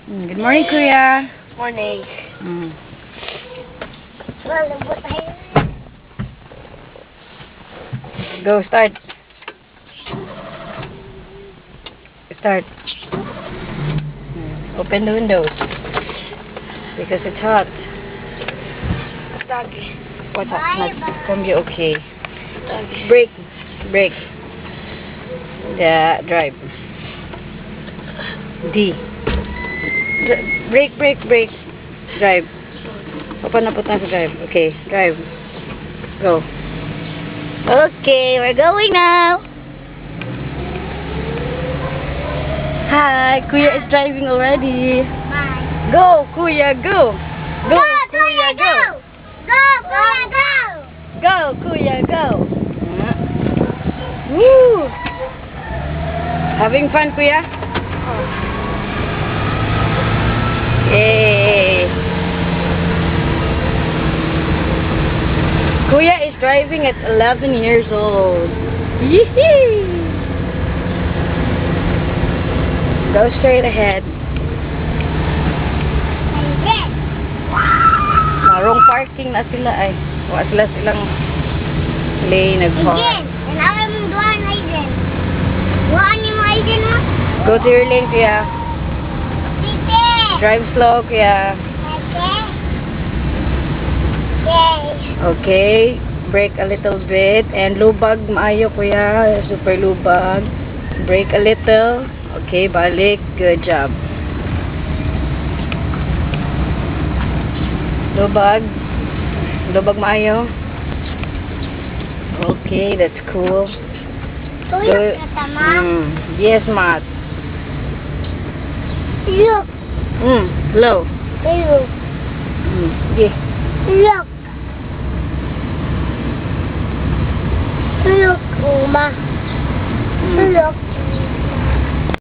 Good morning, Kuya. Morning. Mm. Go, start. Start. Open the windows. Because it's hot. Doggy. What's hot? It's gonna be okay. Doggy. Brake. Brake. Yeah, drive. D. Brake, brake, brake. Drive. Open na po tayo sa drive. Okay, drive. Go. Okay, we're going now. Hi, Kuya is driving already. Bye. Go, Kuya, go. Go, Kuya, go. Go, Kuya, go. Go, Kuya, go. Woo! Having fun, Kuya? Yay! Kuya is driving at 11 years old. Yee! Go straight ahead. Marong parking na sila ay. Wala sila silang lane nag-park. Again. And I'm doing again. What am I again? Go to your lane, Kuya. Tite. Drive slow, Kuya. Okay. Brake a little bit. And lubag maayo, Kuya. Super lubag. Brake a little. Okay, balik. Good job. Lubag. Lubag maayo. Okay, that's cool. Look. Yes, Matt. Look. Low. Look. Yeah. Look. Look, Uma. Look.